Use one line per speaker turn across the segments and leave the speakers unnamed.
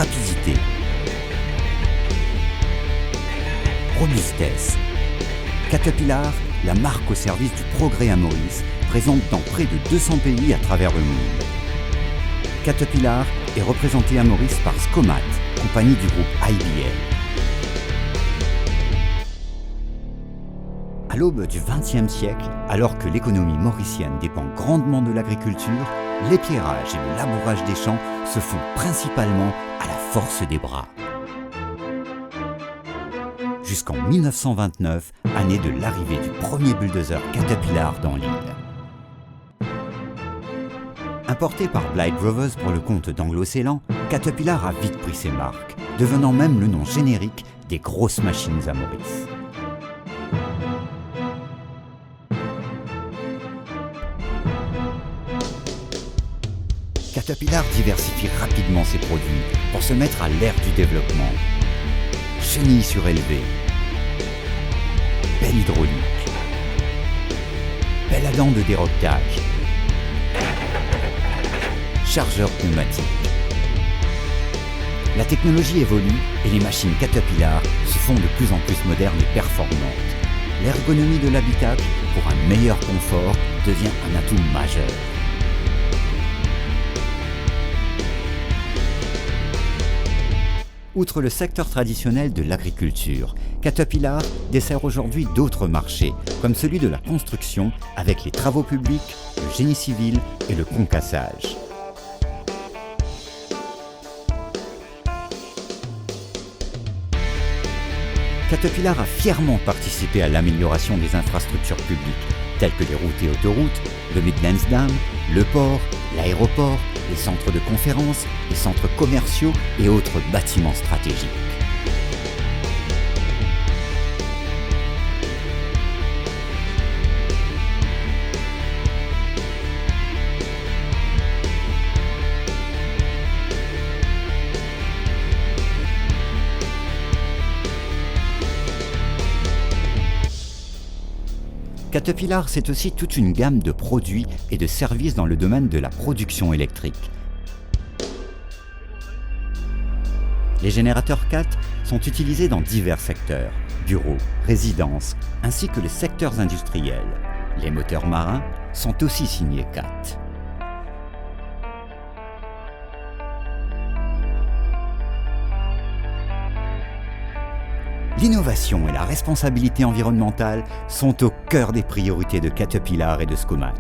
rapidité. Robustesse. Caterpillar, la marque au service du progrès à Maurice, présente dans près de 200 pays à travers le monde. Caterpillar est représenté à Maurice par Scomat, compagnie du groupe IBM. À l'aube du XXe siècle, alors que l'économie mauricienne dépend grandement de l'agriculture, l'épiérage et le labourage des champs se font principalement à la force des bras. Jusqu'en 1929, année de l'arrivée du premier bulldozer Caterpillar dans l'île. Importé par Blythe Rovers pour le compte d'Anglo-Ceylan, Caterpillar a vite pris ses marques, devenant même le nom générique des grosses machines à Maurice. Caterpillar diversifie rapidement ses produits pour se mettre à l'ère du développement. Chenilles surélevées, pelle hydraulique, pelle à dents de déroquetage, chargeur pneumatique. La technologie évolue et les machines Caterpillar se font de plus en plus modernes et performantes. L'ergonomie de l'habitacle, pour un meilleur confort, devient un atout majeur. Outre le secteur traditionnel de l'agriculture, Caterpillar dessert aujourd'hui d'autres marchés, comme celui de la construction avec les travaux publics, le génie civil et le concassage. Caterpillar a fièrement participé à l'amélioration des infrastructures publiques, telles que les routes et autoroutes, le Midlands Dam, le port, l'aéroport, les centres de conférences, les centres commerciaux et autres bâtiments stratégiques. Caterpillar, c'est aussi toute une gamme de produits et de services dans le domaine de la production électrique. Les générateurs CAT sont utilisés dans divers secteurs, bureaux, résidences, ainsi que les secteurs industriels. Les moteurs marins sont aussi signés CAT. L'innovation et la responsabilité environnementale sont au cœur des priorités de Caterpillar et de Scomat.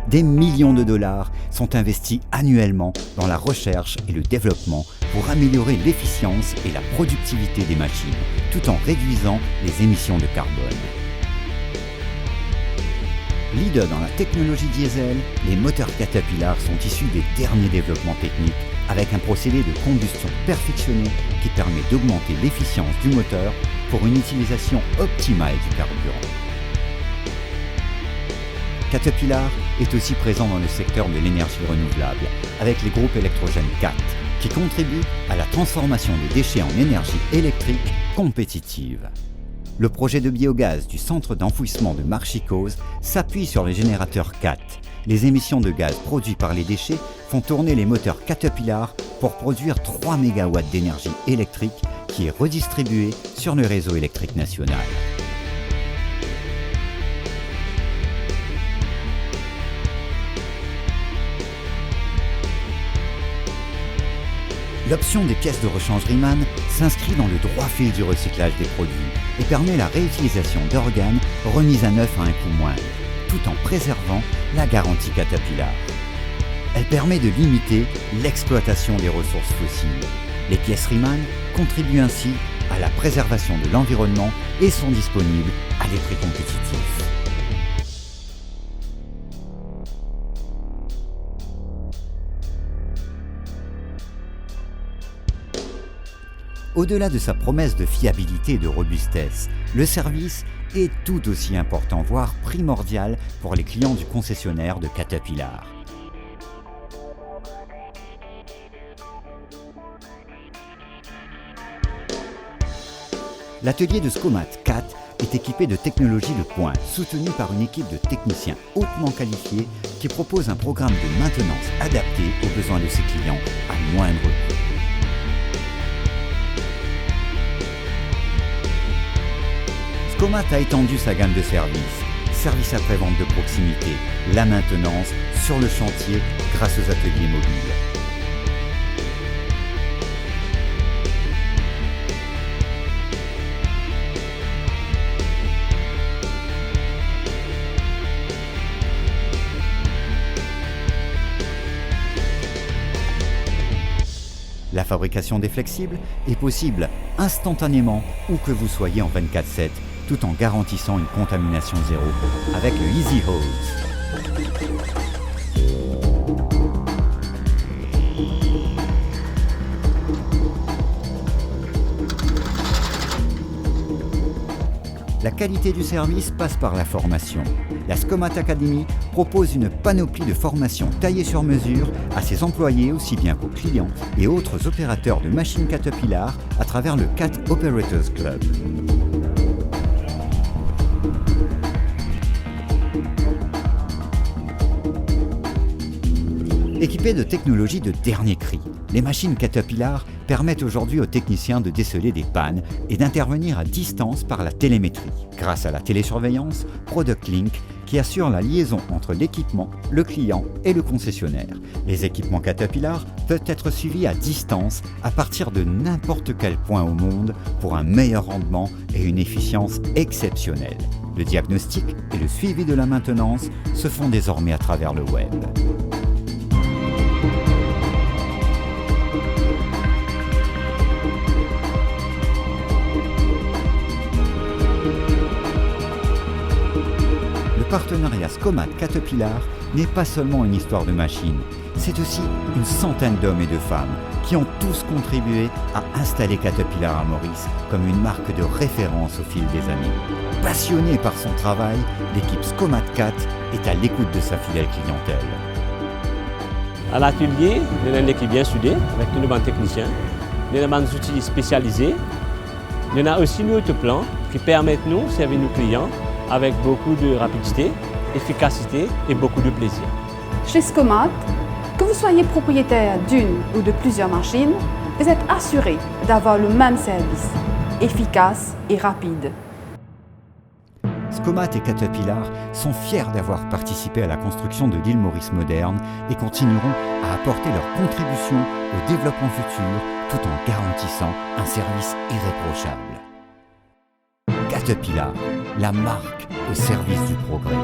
Des millions de dollars sont investis annuellement dans la recherche et le développement pour améliorer l'efficience et la productivité des machines, tout en réduisant les émissions de carbone. Leader dans la technologie diesel, les moteurs Caterpillar sont issus des derniers développements techniques avec un procédé de combustion perfectionné qui permet d'augmenter l'efficience du moteur pour une utilisation optimale du carburant. Caterpillar est aussi présent dans le secteur de l'énergie renouvelable avec les groupes électrogènes CAT qui contribuent à la transformation des déchets en énergie électrique compétitive. Le projet de biogaz du centre d'enfouissement de Marchicose s'appuie sur les générateurs CAT. Les émissions de gaz produits par les déchets font tourner les moteurs Caterpillar pour produire 3 MW d'énergie électrique qui est redistribuée sur le réseau électrique national. L'option des pièces de rechange Riemann s'inscrit dans le droit fil du recyclage des produits et permet la réutilisation d'organes remis à neuf à un coût moindre, tout en préservant la garantie Caterpillar. Elle permet de limiter l'exploitation des ressources fossiles. Les pièces Riemann contribuent ainsi à la préservation de l'environnement et sont disponibles à des prix compétitifs. Au-delà de sa promesse de fiabilité et de robustesse, le service est tout aussi important, voire primordial pour les clients du concessionnaire de Caterpillar. L'atelier de Scomat CAT est équipé de technologies de pointe, soutenu par une équipe de techniciens hautement qualifiés qui propose un programme de maintenance adapté aux besoins de ses clients à moindre coût. Scomat a étendu sa gamme de services après-vente de proximité, la maintenance sur le chantier grâce aux ateliers mobiles. La fabrication des flexibles est possible instantanément où que vous soyez en 24/7, tout en garantissant une contamination zéro avec le Easy Hose. La qualité du service passe par la formation. La Scomat Academy propose une panoplie de formations taillées sur mesure à ses employés aussi bien qu'aux clients et autres opérateurs de machines Caterpillar à travers le CAT Operators Club. Équipées de technologies de dernier cri, les machines Caterpillar permettent aujourd'hui aux techniciens de déceler des pannes et d'intervenir à distance par la télémétrie, grâce à la télésurveillance Product Link qui assure la liaison entre l'équipement, le client et le concessionnaire. Les équipements Caterpillar peuvent être suivis à distance à partir de n'importe quel point au monde pour un meilleur rendement et une efficience exceptionnelle. Le diagnostic et le suivi de la maintenance se font désormais à travers le web. Le partenariat Scomat-Caterpillar n'est pas seulement une histoire de machine, c'est aussi une centaine d'hommes et de femmes qui ont tous contribué à installer Caterpillar à Maurice comme une marque de référence au fil des années. Passionnée par son travail, l'équipe Scomat Cat est à l'écoute de sa fidèle clientèle.
À l'atelier, nous avons une équipe bien soudée avec tous nos techniciens. Nous avons des outils spécialisés. Nous avons aussi nos plans qui permettent de servir nos clients avec beaucoup de rapidité, efficacité et beaucoup de plaisir.
Chez Scomat, que vous soyez propriétaire d'une ou de plusieurs machines, vous êtes assuré d'avoir le même service, efficace et rapide.
Scomat et Caterpillar sont fiers d'avoir participé à la construction de l'île Maurice moderne et continueront à apporter leur contribution au développement futur tout en garantissant un service irréprochable. Caterpillar, la marque au service du progrès.